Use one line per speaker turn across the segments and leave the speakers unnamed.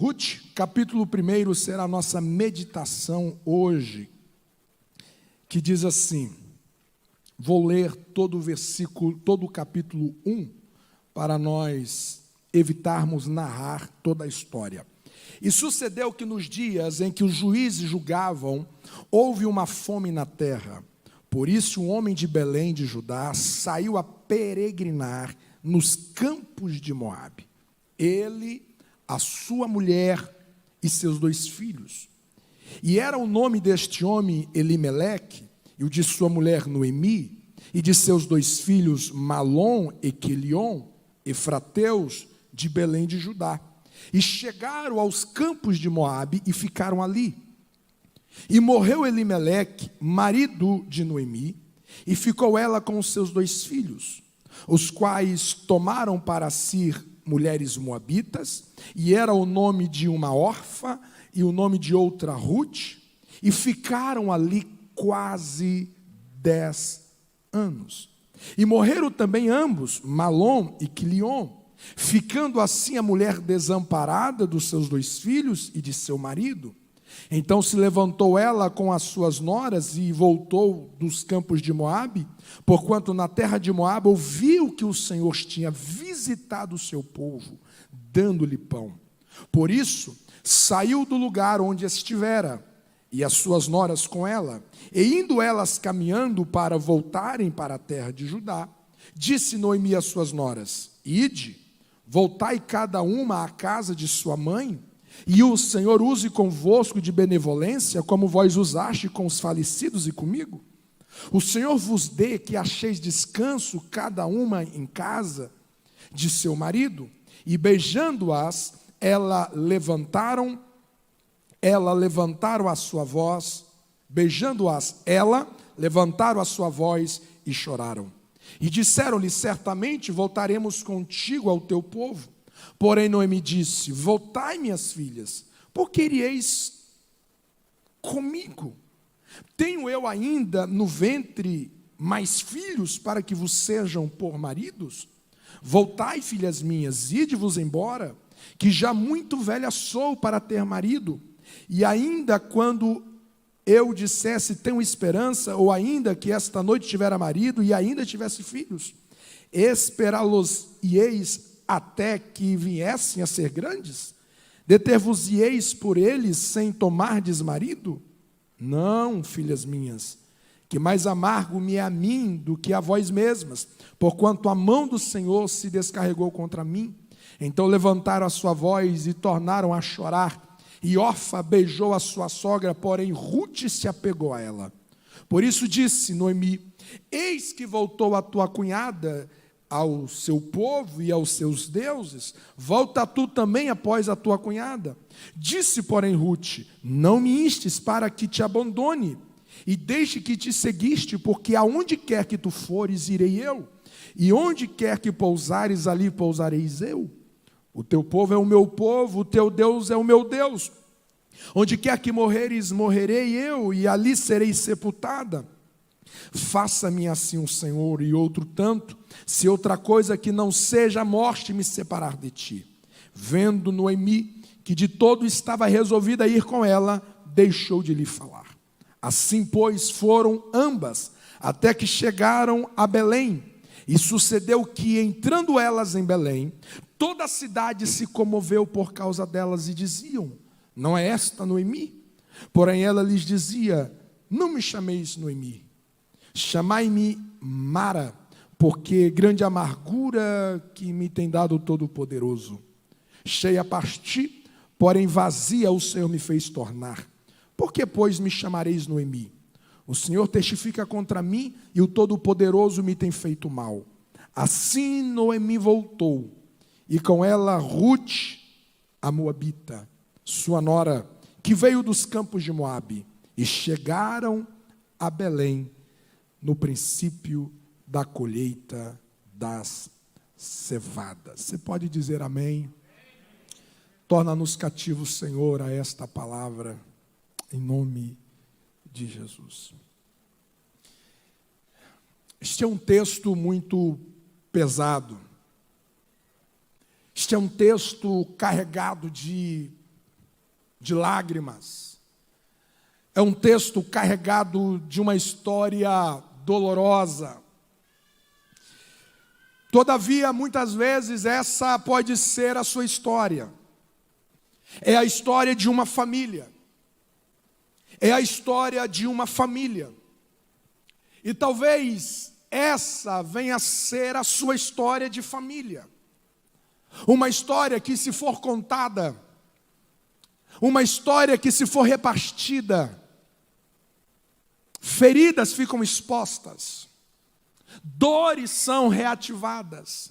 Ruth, capítulo 1, será a nossa meditação hoje, que diz assim, vou ler todo o versículo, todo o capítulo 1, para nós evitarmos narrar toda a história. E sucedeu que nos dias em que os juízes julgavam, houve uma fome na terra. Por isso, um homem de Belém de Judá saiu a peregrinar nos campos de Moabe. Ele, a sua mulher e seus 2 filhos. E era o nome deste homem Elimeleque, e o de sua mulher Noemi, e de seus 2 filhos Malom e Quelion, efrateus de Belém de Judá. E chegaram aos campos de Moabe e ficaram ali. E morreu Elimeleque, marido de Noemi, e ficou ela com os seus 2 filhos, os quais tomaram para si mulheres moabitas, e era o nome de uma órfã e o nome de outra Ruth, e ficaram ali quase 10 anos. E morreram também ambos, Malom e Quilion, ficando assim a mulher desamparada dos seus 2 filhos e de seu marido. Então se levantou ela com as suas noras e voltou dos campos de Moabe, porquanto na terra de Moabe ouviu que o Senhor tinha visitado o seu povo, dando-lhe pão. Por isso, saiu do lugar onde estivera, e as suas noras com ela, e indo elas caminhando para voltarem para a terra de Judá, disse Noemi às suas noras, ide, voltai cada uma à casa de sua mãe, e o Senhor use convosco de benevolência, como vós usaste com os falecidos e comigo. O Senhor vos dê que acheis descanso, cada uma em casa de seu marido. E beijando-as, levantaram a sua voz, beijando-as, levantaram a sua voz e choraram. E disseram-lhe, certamente voltaremos contigo ao teu povo. Porém Noemi disse, voltai, minhas filhas, porque ireis comigo? Tenho eu ainda no ventre mais filhos para que vos sejam por maridos? Voltai, filhas minhas, ide-vos embora, que já muito velha sou para ter marido. E ainda quando eu dissesse, tenho esperança, ou ainda que esta noite tivera marido e ainda tivesse filhos, esperá-los-ieis até que viessem a ser grandes? Deter-vos-ieis por eles sem tomardes marido? Não, filhas minhas, que mais amargo me é a mim do que a vós mesmas, porquanto a mão do Senhor se descarregou contra mim. Então levantaram a sua voz e tornaram a chorar, e Orfa beijou a sua sogra, porém Ruth se apegou a ela. Por isso disse Noemi, eis que voltou a tua cunhada ao seu povo e aos seus deuses, volta tu também após a tua cunhada. Disse, porém, Ruth, não me instes para que te abandone, e deixe que te seguiste, porque aonde quer que tu fores, irei eu, e onde quer que pousares, ali pousareis eu. O teu povo é o meu povo, o teu Deus é o meu Deus. Onde quer que morreres, morrerei eu, e ali serei sepultada. Faça-me assim o Senhor, e outro tanto, se outra coisa que não seja a morte me separar de ti. Vendo Noemi que de todo estava resolvida a ir com ela, deixou de lhe falar. Assim, pois, foram ambas, até que chegaram a Belém. E sucedeu que, entrando elas em Belém, toda a cidade se comoveu por causa delas, e diziam, não é esta Noemi? Porém ela lhes dizia, não me chameis Noemi, chamai-me Mara, porque grande amargura que me tem dado o Todo-Poderoso. Cheia parti, porém vazia o Senhor me fez tornar. Por que, pois, me chamareis Noemi? O Senhor testifica contra mim, e o Todo-Poderoso me tem feito mal. Assim Noemi voltou, e com ela Ruth, a moabita, sua nora, que veio dos campos de Moabe, e chegaram a Belém, no princípio da colheita das cevadas. Você pode dizer amém? Torna-nos cativos, Senhor, a esta palavra, em nome de Jesus. Este é um texto muito pesado. Este é um texto carregado de de lágrimas. É um texto carregado de uma história dolorosa. Todavia, muitas vezes, essa pode ser a sua história. É a história de uma família. É a história de uma família. E talvez essa venha a ser a sua história de família. Uma história que, se for contada, uma história que, se for repartida, feridas ficam expostas, dores são reativadas,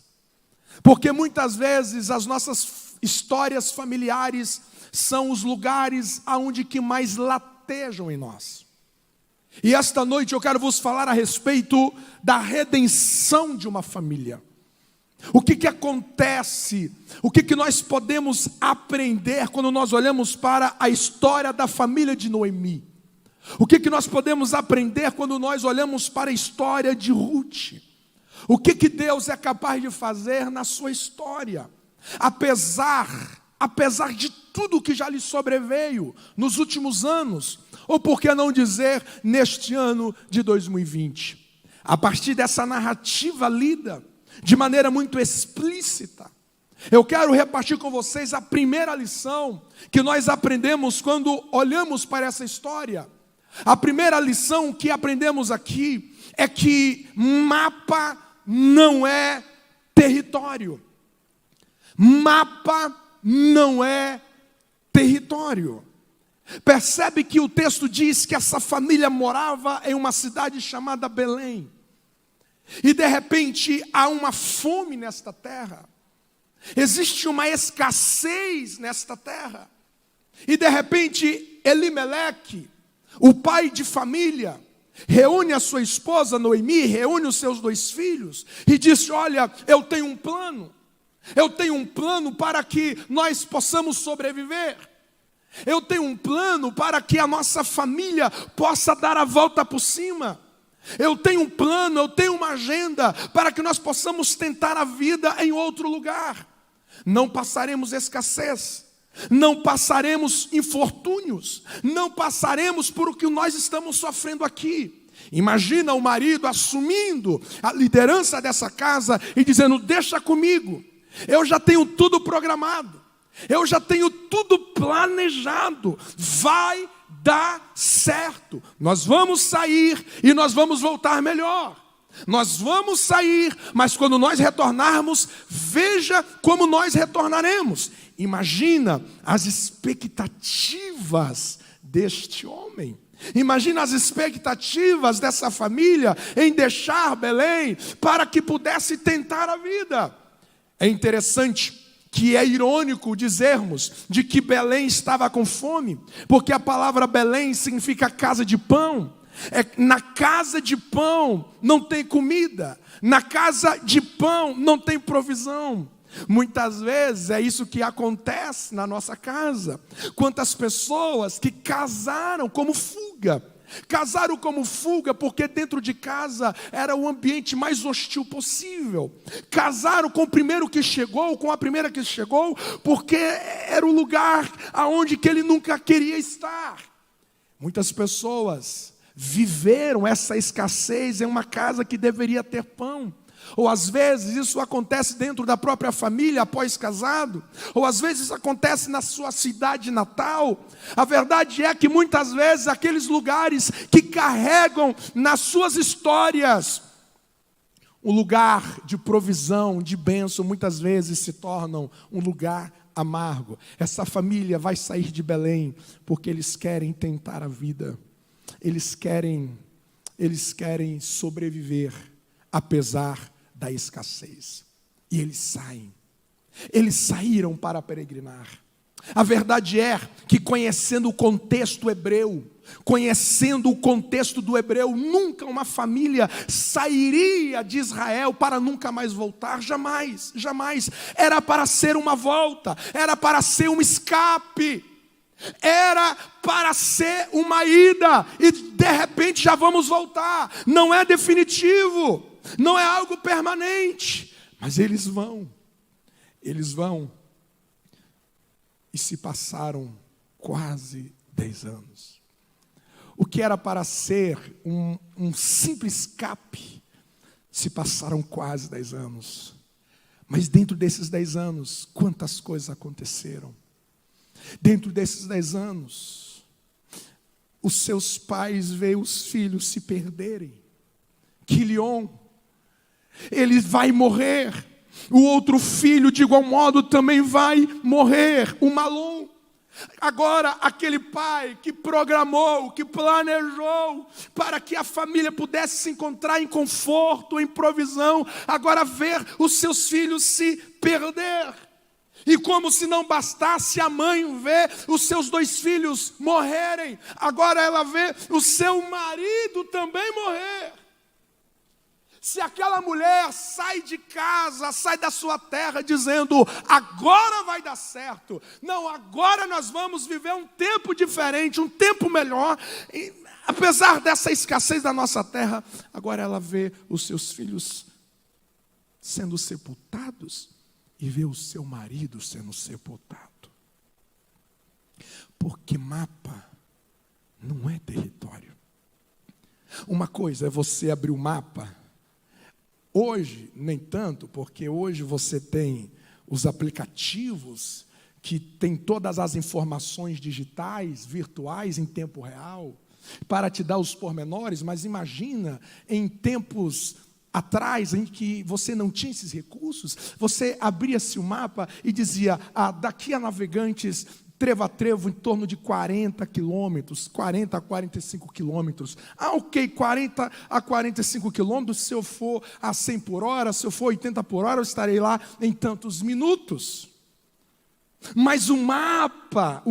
porque muitas vezes as nossas histórias familiares são os lugares aonde que mais latejam em nós. E esta noite eu quero vos falar a respeito da redenção de uma família. O que acontece, o que nós podemos aprender quando nós olhamos para a história da família de Noemi? O que nós podemos aprender quando nós olhamos para a história de Ruth? O que Deus é capaz de fazer na sua história? Apesar de tudo que já lhe sobreveio nos últimos anos, ou por que não dizer neste ano de 2020. A partir dessa narrativa lida de maneira muito explícita, eu quero repartir com vocês a primeira lição que nós aprendemos quando olhamos para essa história. A primeira lição que aprendemos aqui é que mapa não é território. Mapa não é território. Percebe que o texto diz que essa família morava em uma cidade chamada Belém. E de repente há uma fome nesta terra. Existe uma escassez nesta terra. E de repente Elimeleque, o pai de família, reúne a sua esposa Noemi, reúne os seus 2 filhos e disse: olha, eu tenho um plano. Eu tenho um plano para que nós possamos sobreviver. Eu tenho um plano para que a nossa família possa dar a volta por cima. Eu tenho um plano, eu tenho uma agenda para que nós possamos tentar a vida em outro lugar. Não passaremos escassez, não passaremos infortúnios, não passaremos por o que nós estamos sofrendo aqui. Imagina o marido assumindo a liderança dessa casa e dizendo: deixa comigo, eu já tenho tudo programado, eu já tenho tudo planejado, vai dar certo, nós vamos sair e nós vamos voltar melhor. Nós vamos sair, mas quando nós retornarmos, veja como nós retornaremos. Imagina as expectativas deste homem. Imagina as expectativas dessa família em deixar Belém para que pudesse tentar a vida. É interessante que é irônico dizermos de que Belém estava com fome, porque a palavra Belém significa casa de pão. Na casa de pão não tem comida, na casa de pão não tem provisão. Muitas vezes é isso que acontece na nossa casa. Quantas pessoas que casaram como fuga. Casaram como fuga porque dentro de casa era o ambiente mais hostil possível. Casaram com o primeiro que chegou, com a primeira que chegou, porque era o lugar aonde que ele nunca queria estar. Muitas pessoas viveram essa escassez em uma casa que deveria ter pão. Ou às vezes isso acontece dentro da própria família após casado, ou às vezes isso acontece na sua cidade natal. A verdade é que muitas vezes aqueles lugares que carregam nas suas histórias um lugar de provisão, de bênção, muitas vezes se tornam um lugar amargo. Essa família vai sair de Belém porque eles querem tentar a vida. Eles querem sobreviver apesar da escassez. E eles saem. Eles saíram para peregrinar. A verdade é que conhecendo o contexto hebreu, nunca uma família sairia de Israel para nunca mais voltar, jamais, jamais. Era para ser uma volta, era para ser um escape, era para ser uma ida, e de repente já vamos voltar. Não é definitivo, não é algo permanente, mas eles vão. E se passaram quase 10 anos. O que era para ser um simples escape, se passaram quase 10 anos. Mas dentro desses 10 anos, quantas coisas aconteceram? Dentro desses 10 anos, os seus pais veem os filhos se perderem. Quilion, ele vai morrer. O outro filho, de igual modo, também vai morrer. O Malom. Agora, aquele pai que programou, que planejou para que a família pudesse se encontrar em conforto, em provisão, agora ver os seus filhos se perder. E como se não bastasse a mãe ver os seus 2 filhos morrerem, agora ela vê o seu marido também morrer. Se aquela mulher sai de casa, sai da sua terra dizendo, agora vai dar certo. Não, agora nós vamos viver um tempo diferente, um tempo melhor. E, apesar dessa escassez da nossa terra, agora ela vê os seus filhos sendo sepultados e vê o seu marido sendo sepultado. Porque mapa não é território. Uma coisa é você abrir o mapa. Hoje, nem tanto, porque hoje você tem os aplicativos que tem todas as informações digitais, virtuais, em tempo real, para te dar os pormenores, mas imagina em tempos atrás, em que você não tinha esses recursos, você abria-se o mapa e dizia, daqui a Navegantes, trevo a trevo, em torno de 40 quilômetros, 40 a 45 quilômetros. Ok, 40 a 45 quilômetros, se eu for a 100 por hora, se eu for 80 por hora, eu estarei lá em tantos minutos. Mas o mapa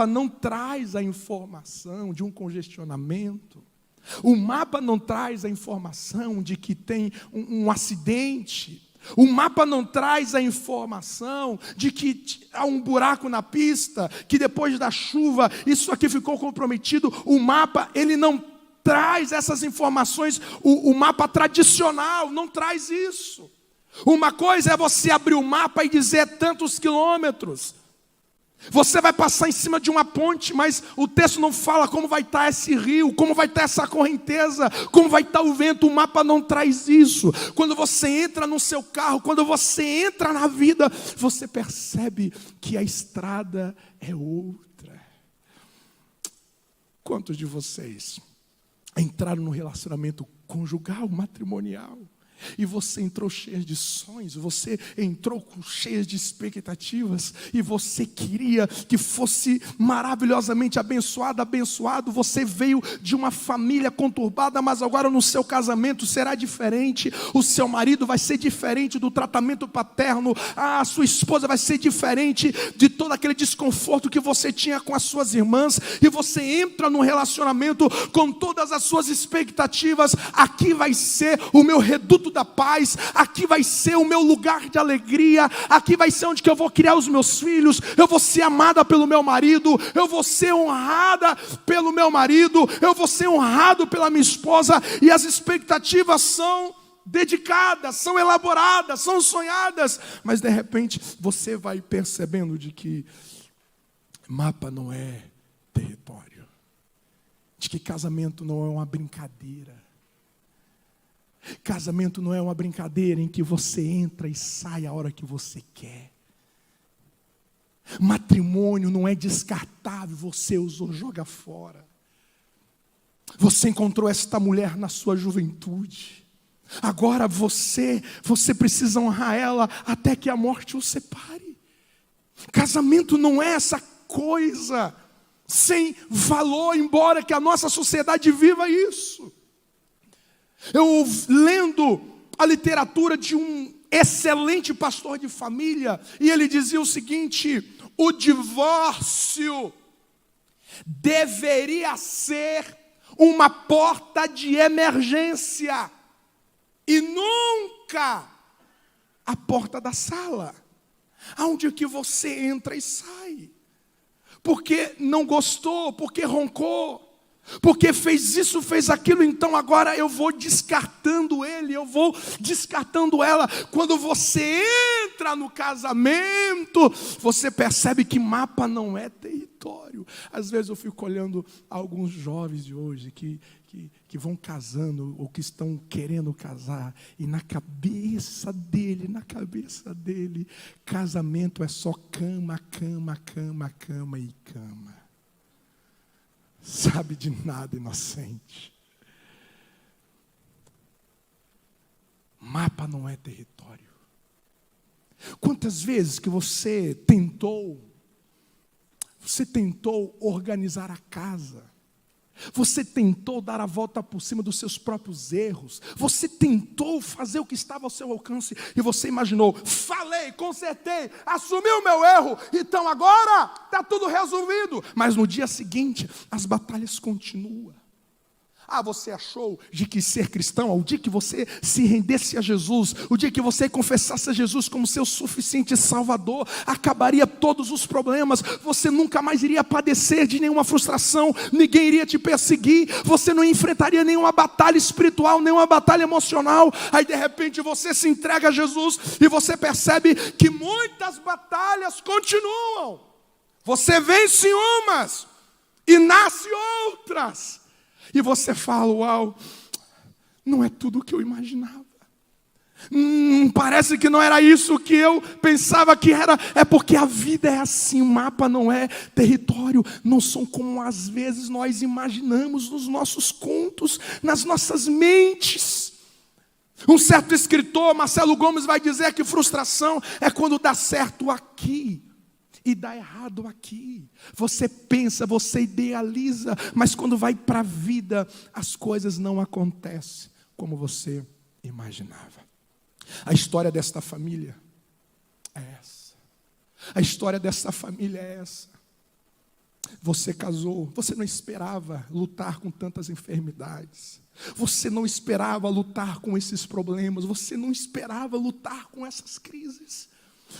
não traz a informação de um congestionamento. O mapa não traz a informação de que tem um acidente. O mapa não traz a informação de que há um buraco na pista, que depois da chuva isso aqui ficou comprometido. O mapa, ele não traz essas informações. O mapa tradicional não traz isso. Uma coisa é você abrir o mapa e dizer tantos quilômetros. Você vai passar em cima de uma ponte, mas o texto não fala como vai estar esse rio, como vai estar essa correnteza, como vai estar o vento. O mapa não traz isso. Quando você entra no seu carro, quando você entra na vida, você percebe que a estrada é outra. Quantos de vocês entraram no relacionamento conjugal, matrimonial? E você entrou cheio de sonhos, você entrou cheio de expectativas, e você queria que fosse maravilhosamente abençoado. Você veio de uma família conturbada, mas agora no seu casamento será diferente. O seu marido vai ser diferente do tratamento paterno, a sua esposa vai ser diferente de todo aquele desconforto que você tinha com as suas irmãs, e você entra num relacionamento com todas as suas expectativas. Aqui vai ser o meu reduto da paz, aqui vai ser o meu lugar de alegria, aqui vai ser onde que eu vou criar os meus filhos, eu vou ser amada pelo meu marido, eu vou ser honrada pelo meu marido, eu vou ser honrado pela minha esposa, e as expectativas são dedicadas, são elaboradas, são sonhadas, mas de repente você vai percebendo de que mapa não é território, de que casamento não é uma brincadeira. Casamento não é uma brincadeira em que você entra e sai a hora que você quer. Matrimônio não é descartável, você usou, joga fora. Você encontrou esta mulher na sua juventude. Agora você precisa honrar ela até que a morte o separe. Casamento não é essa coisa sem valor, embora que a nossa sociedade viva isso. Eu lendo a literatura de um excelente pastor de família, e ele dizia o seguinte: o divórcio deveria ser uma porta de emergência e nunca a porta da sala, aonde que você entra e sai, porque não gostou, porque roncou, porque fez isso, fez aquilo, então agora eu vou descartando ele, eu vou descartando ela. Quando você entra no casamento, você percebe que mapa não é território. Às vezes eu fico olhando alguns jovens de hoje que vão casando ou que estão querendo casar, e na cabeça dele, casamento é só cama, cama, cama, cama e cama. Sabe de nada, inocente. Mapa não é território. Quantas vezes que você tentou organizar a casa, você tentou dar a volta por cima dos seus próprios erros, você tentou fazer o que estava ao seu alcance, e você imaginou, falei, consertei, assumi o meu erro, então agora está tudo resolvido. Mas no dia seguinte, as batalhas continuam. Você achou de que ser cristão, o dia que você se rendesse a Jesus, o dia que você confessasse a Jesus como seu suficiente Salvador, acabaria todos os problemas, você nunca mais iria padecer de nenhuma frustração, ninguém iria te perseguir, você não enfrentaria nenhuma batalha espiritual, nenhuma batalha emocional. Aí de repente você se entrega a Jesus e você percebe que muitas batalhas continuam. Você vence umas e nasce outras. E você fala, uau, não é tudo o que eu imaginava. Parece que não era isso que eu pensava que era. É porque a vida é assim, o mapa não é território. Não são como às vezes nós imaginamos nos nossos contos, nas nossas mentes. Um certo escritor, Marcelo Gomes, vai dizer que frustração é quando dá certo aqui e dá errado aqui. Você pensa, você idealiza, mas quando vai para a vida, as coisas não acontecem como você imaginava. A história desta família é essa. A história dessa família é essa. Você casou, você não esperava lutar com tantas enfermidades. Você não esperava lutar com esses problemas. Você não esperava lutar com essas crises.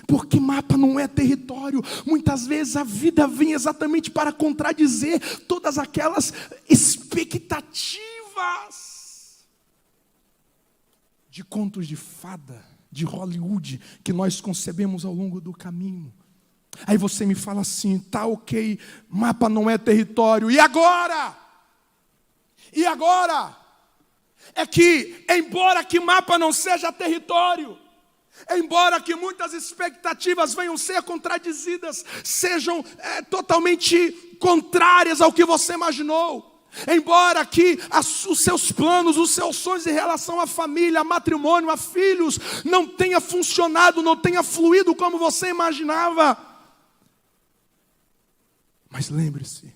Porque mapa não é território. Muitas vezes a vida vem exatamente para contradizer todas aquelas expectativas de contos de fada, de Hollywood, que nós concebemos ao longo do caminho. Aí você me fala assim, tá ok, mapa não é território. E agora? E agora? É que, embora que mapa não seja território, embora que muitas expectativas venham ser contradizidas, sejam totalmente contrárias ao que você imaginou, embora que os seus planos, os seus sonhos em relação à família, a matrimônio, a filhos, não tenha funcionado, não tenha fluído como você imaginava. Mas lembre-se,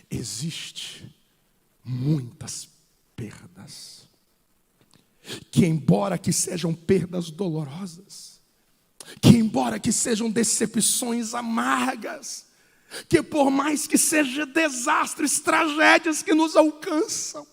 existe muitas perdas, que embora que sejam perdas dolorosas, que embora que sejam decepções amargas, que por mais que sejam desastres, tragédias que nos alcançam,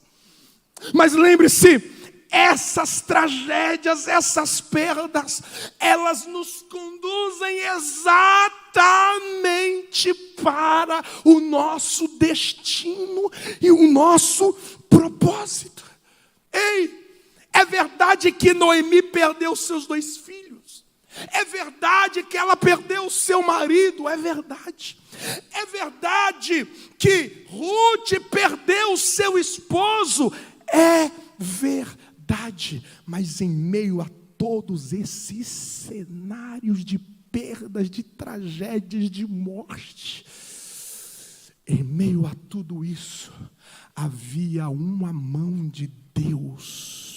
mas lembre-se, essas tragédias, essas perdas, elas nos conduzem exatamente para o nosso destino e o nosso propósito. Ei! É verdade que Noemi perdeu seus 2 filhos. É verdade que ela perdeu o seu marido. É verdade. É verdade que Ruth perdeu o seu esposo. É verdade. Mas em meio a todos esses cenários de perdas, de tragédias, de morte, em meio a tudo isso, havia uma mão de Deus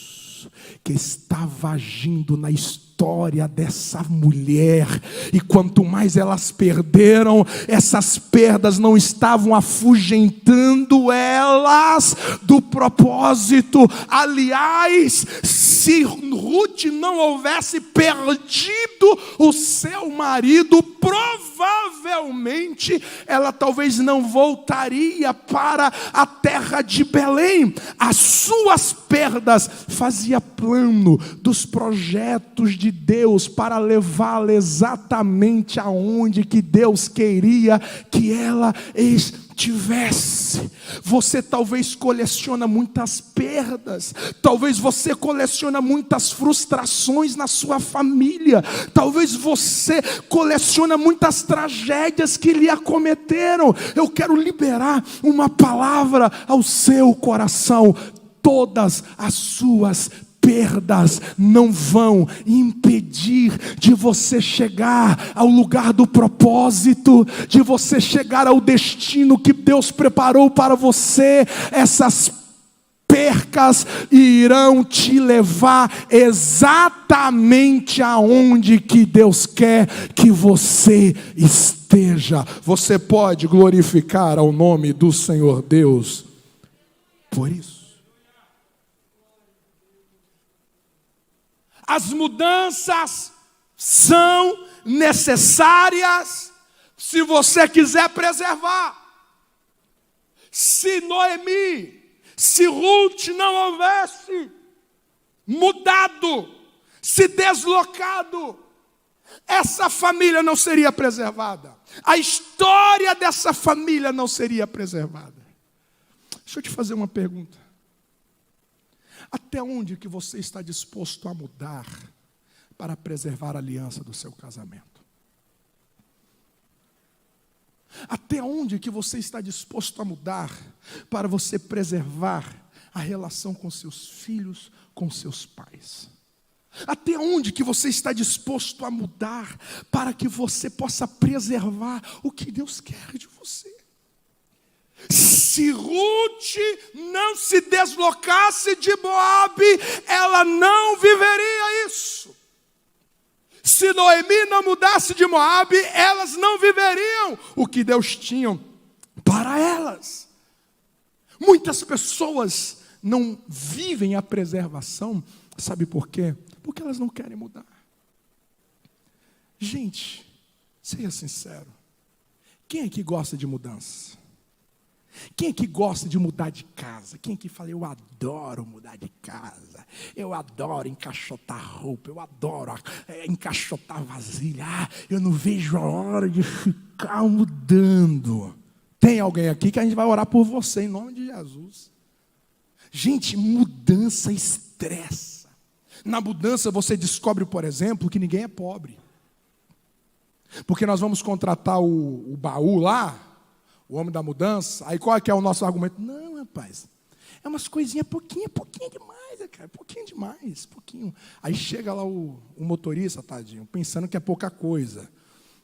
que estava agindo na história dessa mulher. E quanto mais elas perderam, essas perdas não estavam afugentando elas do propósito. Aliás, se Ruth não houvesse perdido o seu marido, provavelmente ela talvez não voltaria para a terra de Belém. As suas perdas fazia plano dos projetos de Deus para levá-la exatamente aonde que Deus queria que ela estivesse. tivesse. Você talvez coleciona muitas perdas, talvez você coleciona muitas frustrações na sua família, talvez você coleciona muitas tragédias que lhe acometeram. Eu quero liberar uma palavra ao seu coração: todas as suas perdas não vão impedir de você chegar ao lugar do propósito, de você chegar ao destino que Deus preparou para você. Essas percas irão te levar exatamente aonde que Deus quer que você esteja. Você pode glorificar ao nome do Senhor Deus por isso. As mudanças são necessárias se você quiser preservar. Se Noemi, se Ruth não houvesse mudado, se deslocado, essa família não seria preservada. A história dessa família não seria preservada. Deixa eu te fazer uma pergunta. Até onde que você está disposto a mudar para preservar a aliança do seu casamento? Até onde que você está disposto a mudar para você preservar a relação com seus filhos, com seus pais? Até onde que você está disposto a mudar para que você possa preservar o que Deus quer de você? Se Ruth não se deslocasse de Moabe, ela não viveria isso. Se Noemi não mudasse de Moabe, elas não viveriam o que Deus tinha para elas. Muitas pessoas não vivem a preservação, sabe por quê? Porque elas não querem mudar. Gente, seja sincero, quem aqui gosta de mudança? Quem aqui gosta de mudar de casa? Quem aqui fala: eu adoro mudar de casa, eu adoro encaixotar roupa, eu adoro encaixotar vasilha, eu não vejo a hora de ficar mudando. Tem alguém aqui que a gente vai orar por você em nome de Jesus. Gente, mudança estressa. Na mudança você descobre, por exemplo, que ninguém é pobre. Porque nós vamos contratar o baú lá, o homem da mudança. Aí qual é que é o nosso argumento? Não, rapaz, é umas coisinhas pouquinho demais, cara, pouquinho demais, pouquinho. Aí chega lá o motorista, tadinho, pensando que é pouca coisa.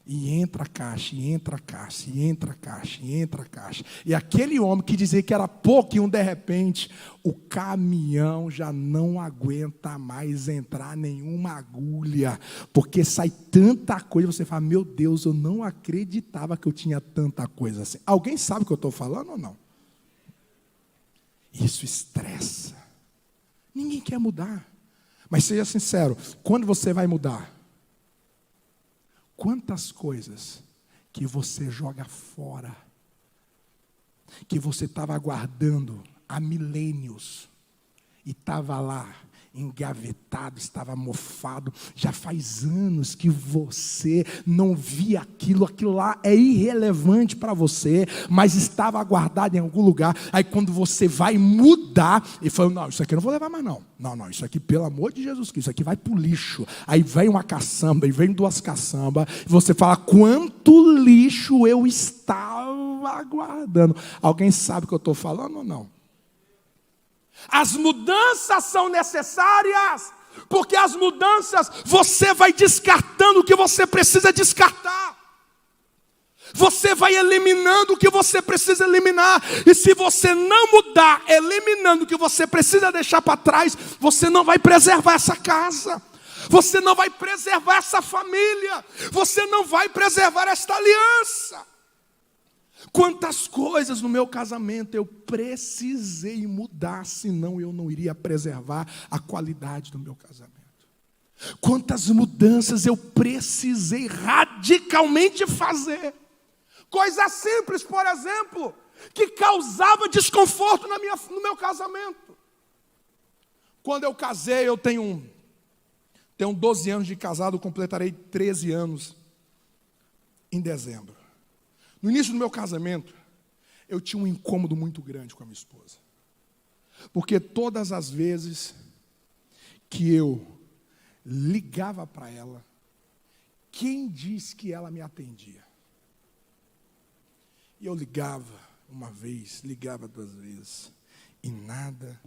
E entra a caixa, e entra a caixa, e entra a caixa, e entra a caixa. E aquele homem que dizia que era pouquinho, de repente, o caminhão já não aguenta mais entrar nenhuma agulha, porque sai tanta coisa, você fala: meu Deus, eu não acreditava que eu tinha tanta coisa assim. Alguém sabe o que eu estou falando ou não? Isso estressa. Ninguém quer mudar. Mas seja sincero, quando você vai mudar? Quantas coisas que você joga fora, que você estava aguardando há milênios, e estava lá, engavetado, estava mofado, já faz anos que você não via aquilo lá é irrelevante para você, mas estava guardado em algum lugar. Aí quando você vai mudar, e fala: não, isso aqui eu não vou levar mais não, isso aqui, pelo amor de Jesus Cristo, isso aqui vai para o lixo. Aí vem uma caçamba, e vem duas caçambas, e você fala: quanto lixo eu estava guardando. Alguém sabe o que eu estou falando ou não? As mudanças são necessárias, porque as mudanças você vai descartando o que você precisa descartar. Você vai eliminando o que você precisa eliminar. E se você não mudar, eliminando o que você precisa deixar para trás, você não vai preservar essa casa. Você não vai preservar essa família. Você não vai preservar esta aliança. Quantas coisas no meu casamento eu precisei mudar, senão eu não iria preservar a qualidade do meu casamento. Quantas mudanças eu precisei radicalmente fazer. Coisas simples, por exemplo, que causava desconforto no meu casamento. Quando eu casei, eu tenho 12 anos de casado, completarei 13 anos em dezembro. No início do meu casamento, eu tinha um incômodo muito grande com a minha esposa. Porque todas as vezes que eu ligava para ela, quem disse que ela me atendia? E eu ligava uma vez, ligava 2 vezes, e nada.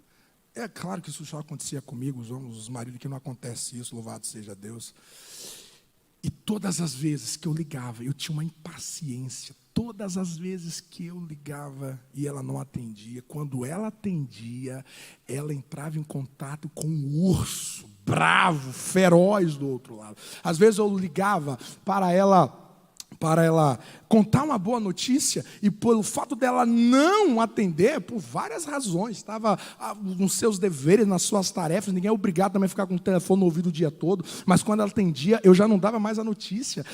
É claro que isso só acontecia comigo, os homens, os maridos, que não acontece isso, louvado seja Deus. E todas as vezes que eu ligava, eu tinha uma impaciência. Todas as vezes que eu ligava e ela não atendia, quando ela atendia, ela entrava em contato com um urso bravo, feroz do outro lado. Às vezes eu ligava para ela contar uma boa notícia, e pelo fato dela não atender, por várias razões, estava nos seus deveres, nas suas tarefas, ninguém é obrigado também a ficar com o telefone no ouvido o dia todo, mas quando ela atendia, eu já não dava mais a notícia,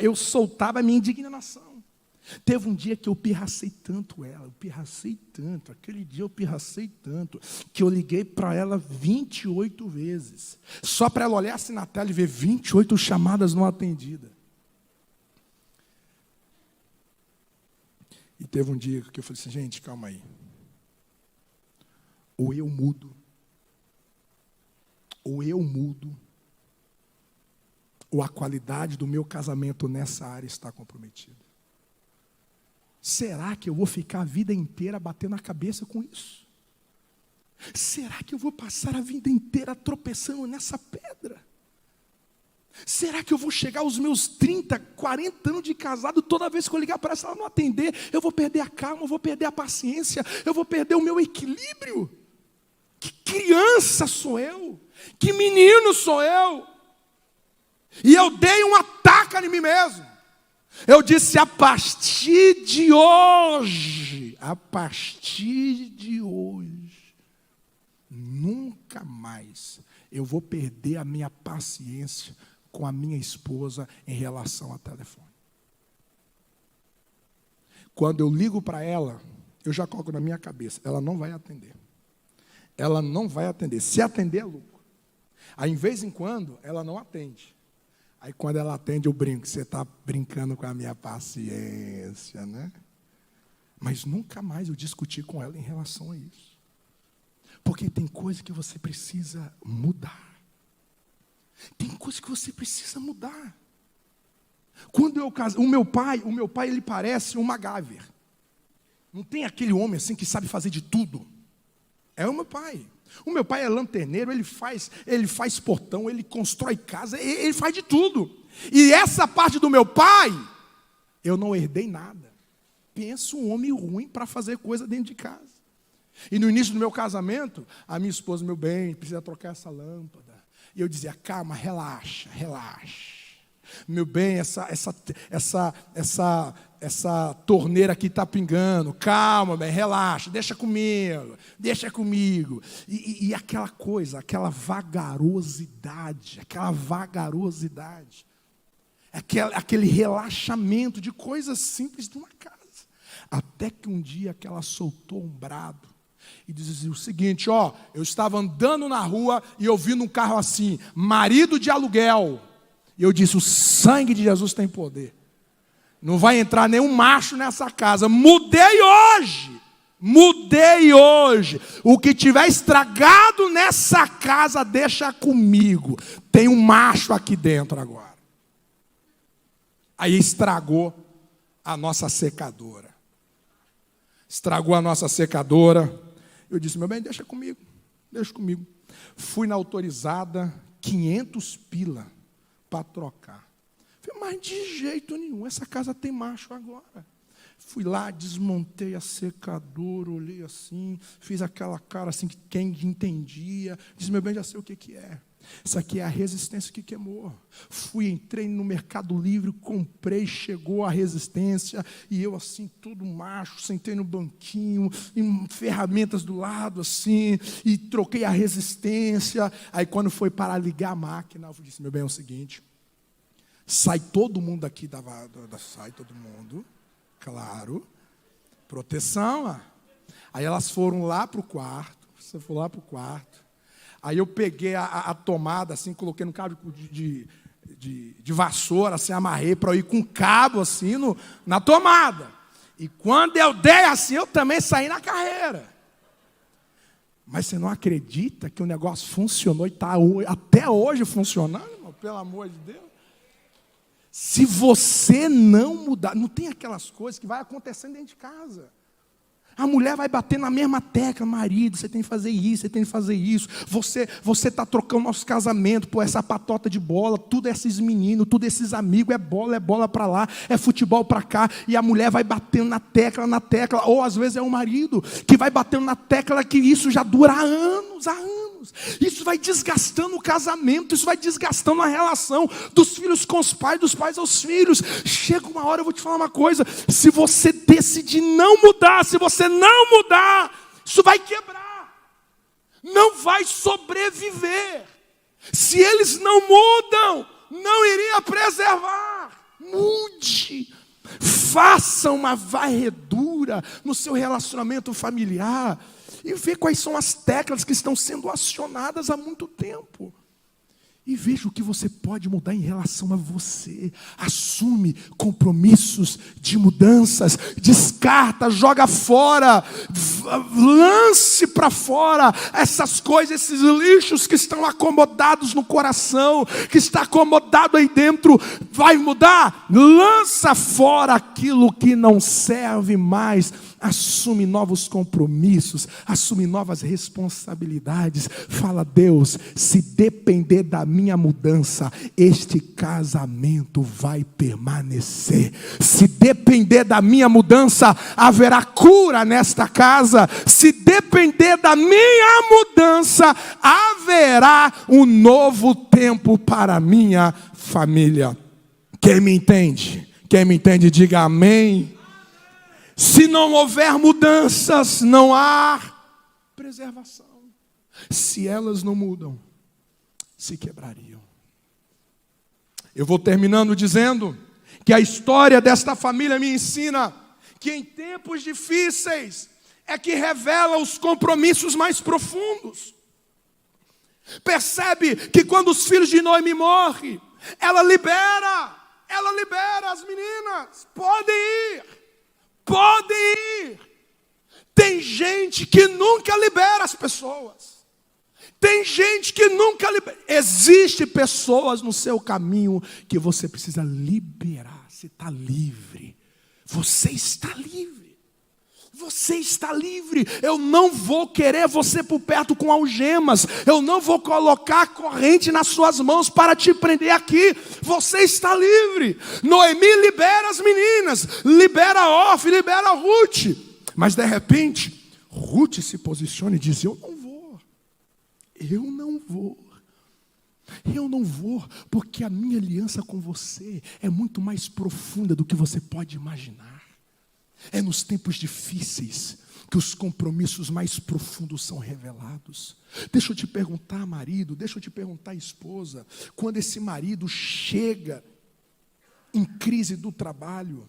eu soltava a minha indignação. Teve um dia que eu pirracei tanto ela, aquele dia eu pirracei tanto, que eu liguei para ela 28 vezes, só para ela olhar assim na tela e ver 28 chamadas não atendidas. E teve um dia que eu falei assim, gente, calma aí. Ou eu mudo, ou a qualidade do meu casamento nessa área está comprometida. Será que eu vou ficar a vida inteira batendo a cabeça com isso? Será que eu vou passar a vida inteira tropeçando nessa pedra? Será que eu vou chegar aos meus 30, 40 anos de casado, toda vez que eu ligar para ela, se ela não atender, eu vou perder a calma, eu vou perder a paciência, eu vou perder o meu equilíbrio? Que criança sou eu? Que menino sou eu? E eu dei um ataque em mim mesmo. Eu disse, a partir de hoje, nunca mais eu vou perder a minha paciência com a minha esposa em relação ao telefone. Quando eu ligo para ela, eu já coloco na minha cabeça, ela não vai atender. Ela não vai atender. Se atender, é lucro. Aí, em vez em quando, ela não atende. Aí, quando ela atende, eu brinco. Você está brincando com a minha paciência, né? Mas nunca mais eu discuti com ela em relação a isso. Porque tem coisa que você precisa mudar. Tem coisa que você precisa mudar. Quando eu casei, o meu pai, ele parece um MacGyver. Não tem aquele homem assim que sabe fazer de tudo. É o meu pai. O meu pai é lanterneiro, ele faz portão, ele constrói casa, ele faz de tudo. E essa parte do meu pai, eu não herdei nada. Penso um homem ruim para fazer coisa dentro de casa. E no início do meu casamento, a minha esposa, meu bem, precisa trocar essa lâmpada. E eu dizia, calma, relaxa. Meu bem, essa torneira aqui está pingando. Calma, bem, relaxa, deixa comigo. E aquela coisa, aquela vagarosidade, aquele relaxamento de coisas simples de uma casa. Até que um dia que ela soltou um brado e dizia o seguinte, eu estava andando na rua e eu vi num carro assim, marido de aluguel. E eu disse, o sangue de Jesus tem poder. Não vai entrar nenhum macho nessa casa. Mudei hoje. O que tiver estragado nessa casa, deixa comigo. Tem um macho aqui dentro agora. Aí estragou a nossa secadora. Eu disse, meu bem, deixa comigo. Fui na autorizada, 500 pila para trocar. Falei, mas de jeito nenhum, essa casa tem macho agora. Fui lá, desmontei a secadora, olhei assim, fiz aquela cara assim, que quem entendia. Disse, meu bem, já sei o que é. Isso aqui é a resistência que queimou. Entrei no Mercado Livre, comprei, chegou a resistência, e eu assim, todo macho, sentei no banquinho, e ferramentas do lado, assim, e troquei a resistência. Aí quando foi para ligar a máquina, eu disse, meu bem, é o seguinte, sai todo mundo aqui, sai todo mundo, claro, proteção. Aí elas foram lá para o quarto, Aí eu peguei a tomada, assim, coloquei no cabo de vassoura, assim, amarrei para eu ir com cabo, assim, na tomada. E quando eu dei assim, eu também saí na carreira. Mas você não acredita que o negócio funcionou e está até hoje funcionando, irmão? Pelo amor de Deus. Se você não mudar, não tem aquelas coisas que vai acontecendo dentro de casa. A mulher vai bater na mesma tecla, marido, você tem que fazer isso, você tem que fazer isso. Você está trocando nosso casamento por essa patota de bola, tudo esses meninos, tudo esses amigos, é bola para lá, é futebol para cá. E a mulher vai batendo na tecla, ou às vezes é o marido que vai batendo na tecla que isso já dura há anos. Isso vai desgastando o casamento, isso vai desgastando a relação dos filhos com os pais, dos pais aos filhos. Chega uma hora, eu vou te falar uma coisa, se você decidir não mudar, se você não mudar, isso vai quebrar, não vai sobreviver. Se eles não mudam, não iria preservar. Mude, faça uma varredura no seu relacionamento familiar e vê quais são as teclas que estão sendo acionadas há muito tempo. E veja o que você pode mudar em relação a você. Assume compromissos de mudanças. Descarta, joga fora. Lance para fora essas coisas, esses lixos que estão acomodados no coração, que está acomodado aí dentro. Vai mudar? Lança fora aquilo que não serve mais. Assume novos compromissos, assume novas responsabilidades. Fala: Deus, se depender da minha mudança, este casamento vai permanecer. Se depender da minha mudança, haverá cura nesta casa. Se depender da minha mudança, haverá um novo tempo para a minha família. Quem me entende? Quem me entende, diga amém. Se não houver mudanças, não há preservação. Se elas não mudam, se quebrariam. Eu vou terminando dizendo que a história desta família me ensina que em tempos difíceis é que revela os compromissos mais profundos. Percebe que quando os filhos de Noemi morrem, ela libera as meninas, podem ir. Tem gente que nunca libera as pessoas. Tem gente que nunca libera. Existem pessoas no seu caminho que você precisa liberar. Você está livre. Você está livre. Você está livre. Eu não vou querer você por perto com algemas. Eu não vou colocar corrente nas suas mãos para te prender aqui. Você está livre. Noemi libera as meninas, libera Orfa, libera Ruth. Mas de repente, Ruth se posiciona e diz: eu não vou, porque a minha aliança com você é muito mais profunda do que você pode imaginar. É nos tempos difíceis que os compromissos mais profundos são revelados. Deixa eu te perguntar, marido, deixa eu te perguntar, esposa, quando esse marido chega em crise do trabalho,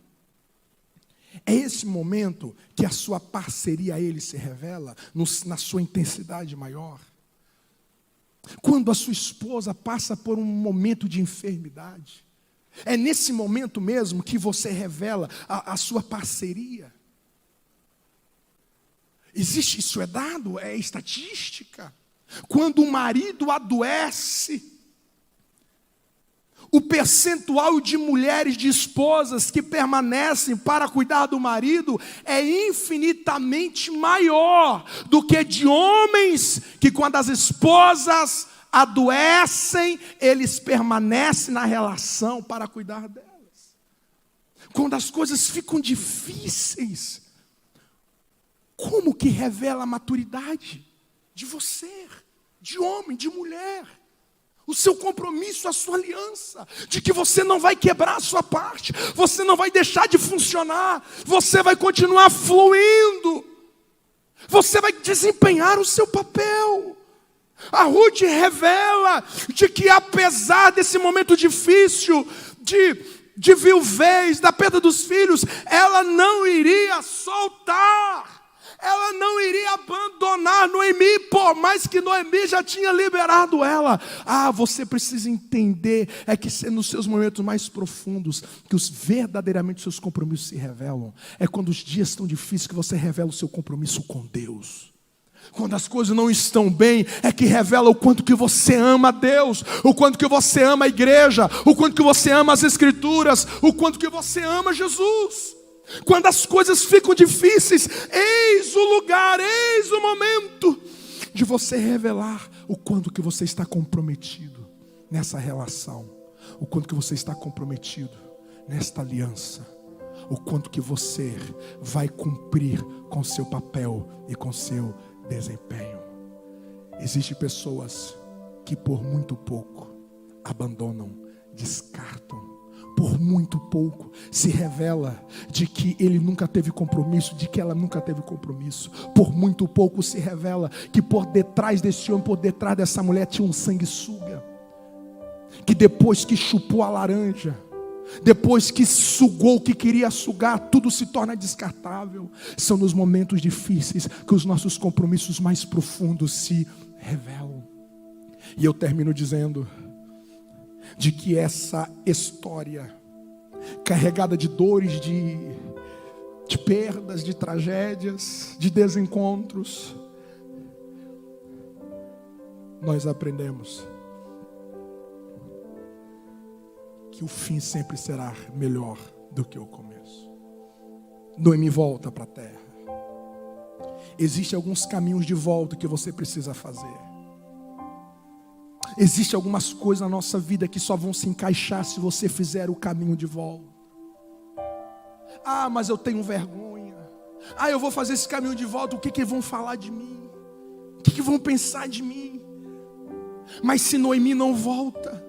é esse momento que a sua parceria a ele se revela na sua intensidade maior? Quando a sua esposa passa por um momento de enfermidade, é nesse momento mesmo que você revela a sua parceria. Existe, isso é dado, é estatística. Quando o marido adoece, o percentual de mulheres, de esposas que permanecem para cuidar do marido é infinitamente maior do que de homens que, quando as esposas adoecem, eles permanecem na relação para cuidar delas. Quando as coisas ficam difíceis, como que revela a maturidade de você, de homem, de mulher? O seu compromisso, a sua aliança, de que você não vai quebrar a sua parte, você não vai deixar de funcionar, você vai continuar fluindo, você vai desempenhar o seu papel. A Ruth revela de que, apesar desse momento difícil, de viuvez, da perda dos filhos, ela não iria soltar. ela não iria abandonar Noemi, por mais que Noemi já tinha liberado ela. Você precisa entender, é que nos seus momentos mais profundos, que verdadeiramente seus compromissos se revelam. É quando os dias estão difíceis que você revela o seu compromisso com Deus. Quando as coisas não estão bem, é que revela o quanto que você ama a Deus, o quanto que você ama a igreja, o quanto que você ama as Escrituras, o quanto que você ama Jesus. Quando as coisas ficam difíceis, eis o lugar, eis o momento de você revelar o quanto que você está comprometido nessa relação, o quanto que você está comprometido nesta aliança, o quanto que você vai cumprir com seu papel e com seu desempenho. Existem pessoas que por muito pouco abandonam, descartam. Por muito pouco se revela de que ele nunca teve compromisso, de que ela nunca teve compromisso. Por muito pouco se revela que por detrás desse homem, por detrás dessa mulher tinha um sanguessuga, que depois que chupou a laranja, depois que sugou o que queria sugar, tudo se torna descartável. São nos momentos difíceis que os nossos compromissos mais profundos se revelam. E eu termino dizendo de que essa história carregada de dores, de perdas, de tragédias, de desencontros, nós aprendemos que o fim sempre será melhor do que o começo. Noemi volta para a terra. Existem alguns caminhos de volta que você precisa fazer. Existem algumas coisas na nossa vida que só vão se encaixar se você fizer o caminho de volta. Mas eu tenho vergonha. Eu vou fazer esse caminho de volta, o que vão falar de mim? O que vão pensar de mim? Mas se Noemi não volta,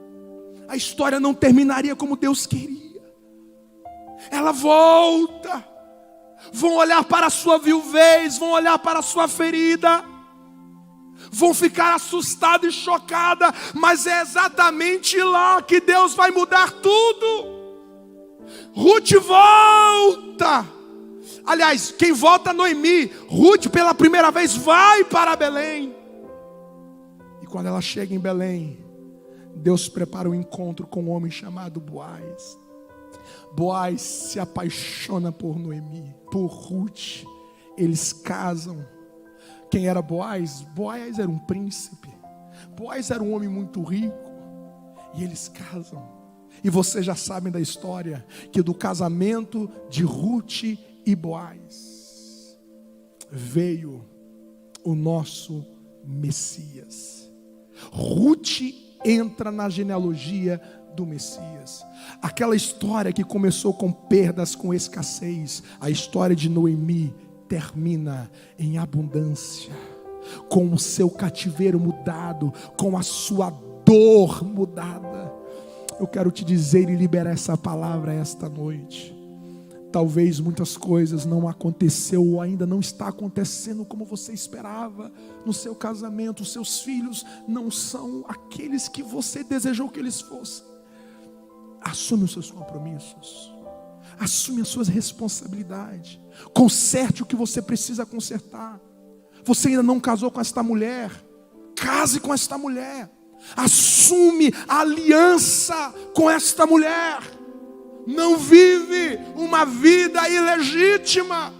a história não terminaria como Deus queria. Ela volta. Vão olhar para a sua viuvez, vão olhar para a sua ferida, vão ficar assustados e chocadas, mas é exatamente lá que Deus vai mudar tudo. Ruth volta. Aliás, quem volta é Noemi. Ruth pela primeira vez vai para Belém. E quando ela chega em Belém, Deus prepara um encontro com um homem chamado Boaz. Boaz se apaixona por Noemi, por Ruth. Eles casam. Quem era Boaz? Boaz era um príncipe. Boaz era um homem muito rico. E eles casam. E vocês já sabem da história, que do casamento de Ruth e Boaz veio o nosso Messias. Ruth entra na genealogia do Messias. Aquela história que começou com perdas, com escassez, a história de Noemi termina em abundância, com o seu cativeiro mudado, com a sua dor mudada. Eu quero te dizer e liberar essa palavra esta noite. Talvez muitas coisas não aconteceu ou ainda não está acontecendo como você esperava no seu casamento. Os seus filhos não são aqueles que você desejou que eles fossem. Assume os seus compromissos. Assume as suas responsabilidades. Conserte o que você precisa consertar. Você ainda não casou com esta mulher. Case com esta mulher. Assume a aliança com esta mulher. Não vive uma vida ilegítima.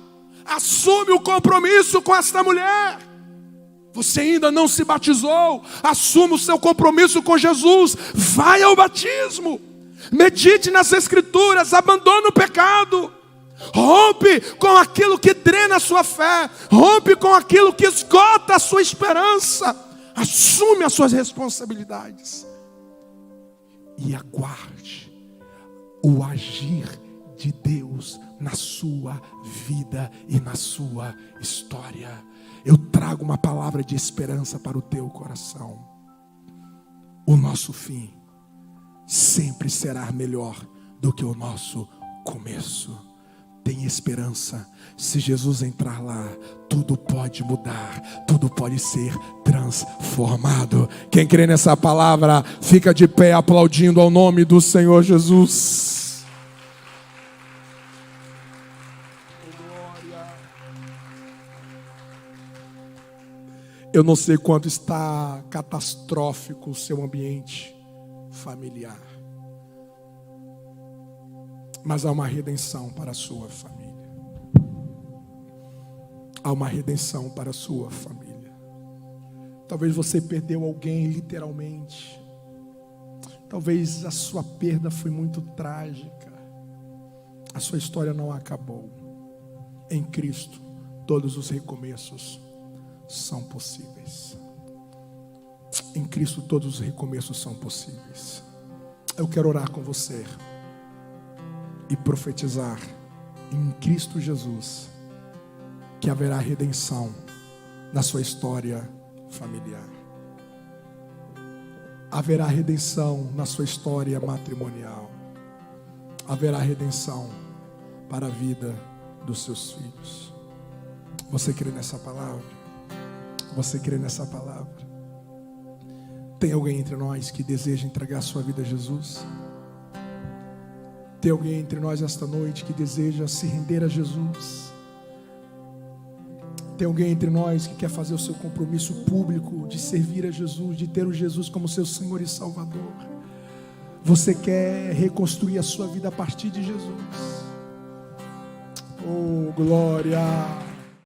Assume o compromisso com esta mulher. Você ainda não se batizou. Assuma o seu compromisso com Jesus. Vai ao batismo. Medite nas Escrituras. Abandone o pecado. Rompe com aquilo que drena a sua fé. Rompe com aquilo que esgota a sua esperança. Assume as suas responsabilidades. E aguarde o agir de Deus na sua vida e na sua história. Eu trago uma palavra de esperança para o teu coração. O nosso fim sempre será melhor do que o nosso começo. Tem esperança. Se Jesus entrar lá, tudo pode mudar, tudo pode ser transformado. Quem crê nessa palavra, fica de pé aplaudindo ao nome do Senhor Jesus. Eu não sei quanto está catastrófico o seu ambiente familiar, mas há uma redenção para a sua família. Há uma redenção para a sua família. Talvez você perdeu alguém literalmente. Talvez a sua perda foi muito trágica. A sua história não acabou. Em Cristo, todos os recomeços são possíveis. Em Cristo, todos os recomeços são possíveis. Eu quero orar com você e profetizar em Cristo Jesus que haverá redenção na sua história familiar. Haverá redenção na sua história matrimonial. Haverá redenção para a vida dos seus filhos. Você crê nessa palavra? Você crê nessa palavra? Tem alguém entre nós que deseja entregar sua vida a Jesus? Tem alguém entre nós esta noite que deseja se render a Jesus? Tem alguém entre nós que quer fazer o seu compromisso público de servir a Jesus, de ter o Jesus como seu Senhor e Salvador? Você quer reconstruir a sua vida a partir de Jesus? Oh, glória!